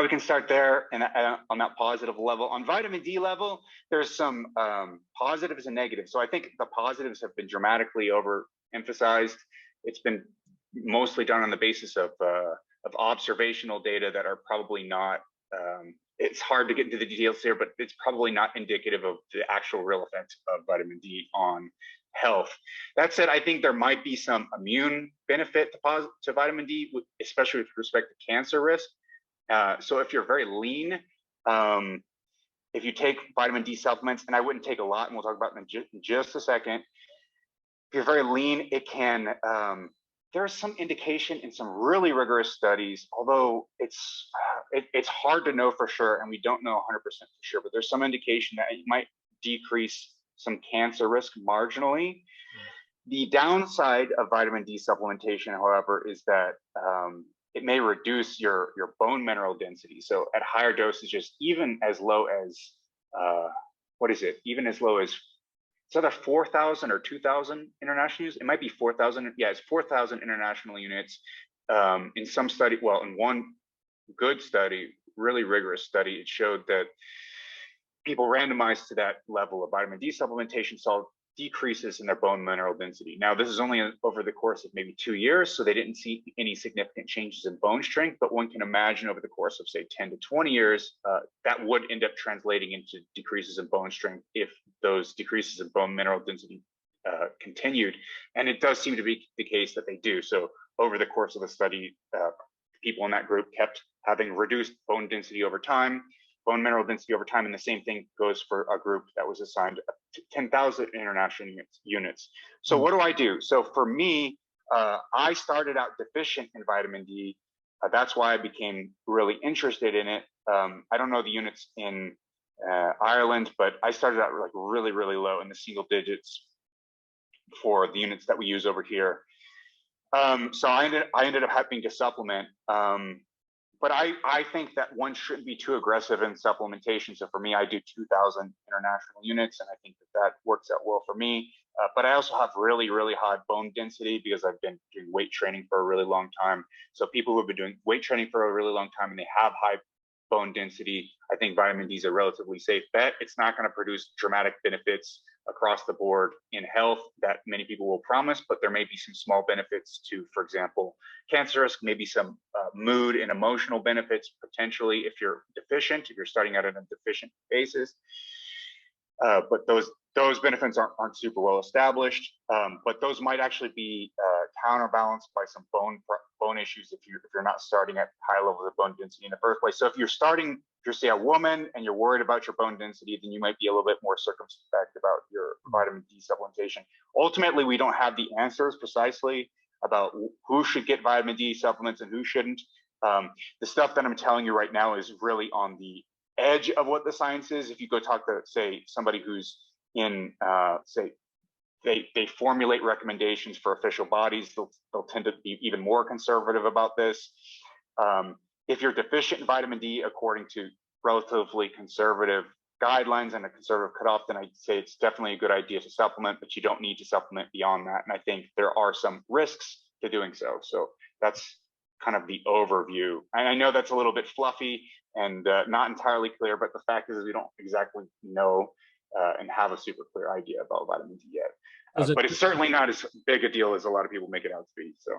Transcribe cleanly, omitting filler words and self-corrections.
we can start there and on that positive level. On vitamin D level, there's some positives and negatives. So I think the positives have been dramatically overemphasized. It's been mostly done on the basis of observational data that are probably not. It's hard to get into the details here, but it's probably not indicative of the actual real effects of vitamin D on health. That said, I think there might be some immune benefit to vitamin D, especially with respect to cancer risk. So if you're very lean, if you take vitamin D supplements, and I wouldn't take a lot, and we'll talk about it in just a second. If you're very lean, it can, there's some indication in some really rigorous studies, although it's hard to know for sure, and we don't know 100% for sure, but there's some indication that it might decrease some cancer risk marginally. The downside of vitamin D supplementation, however, is that it may reduce your bone mineral density. So at higher dosages, even as low as, even as low as, it's either 4,000 or 2,000 international units. It might be 4,000. Yeah, it's 4,000 international units. In some study, well, in one good study, really rigorous study, it showed that people randomized to that level of vitamin D supplementation saw decreases in their bone mineral density. Now, this is only over the course of maybe 2 years, so they didn't see any significant changes in bone strength, but one can imagine over the course of, say, 10 to 20 years, that would end up translating into decreases in bone strength if those decreases in bone mineral density continued. And it does seem to be the case that they do. So over the course of the study, people in that group kept having reduced bone density over time, bone mineral density over time, and the same thing goes for a group that was assigned to 10,000 international units. So what do I do? So for me, I started out deficient in vitamin D. That's why I became really interested in it. I don't know the units in Ireland, but I started out like really, really low in the single digits for the units that we use over here. So I ended up having to supplement. But I think that one shouldn't be too aggressive in supplementation. So for me, I do 2,000 international units, and I think that works out well for me. But I also have really, really high bone density because I've been doing weight training for a really long time. So people who have been doing weight training for a really long time and they have high bone density, I think vitamin D is a relatively safe bet. It's not going to produce dramatic benefits across the board in health that many people will promise, but there may be some small benefits to, for example, cancer risk, maybe some mood and emotional benefits potentially if you're deficient, if you're starting out on a deficient basis. But those benefits aren't super well established, but those might actually be counterbalanced by some bone issues if you're not starting at high levels of bone density in the first place. So if you're say a woman and you're worried about your bone density, then you might be a little bit more circumspect about your vitamin D supplementation. Ultimately, we don't have the answers precisely about who should get vitamin D supplements and who shouldn't. The stuff that I'm telling you right now is really on the edge of what the science is. If you go talk to, say, somebody who's in, say, they formulate recommendations for official bodies, they'll tend to be even more conservative about this. If you're deficient in vitamin D, according to relatively conservative guidelines and a conservative cutoff, then I'd say it's definitely a good idea to supplement, but you don't need to supplement beyond that. And I think there are some risks to doing so. So that's kind of the overview. And I know that's a little bit fluffy and not entirely clear, but the fact is we don't exactly know and have a super clear idea about vitamin D yet. But it's certainly not as big a deal as a lot of people make it out to be. So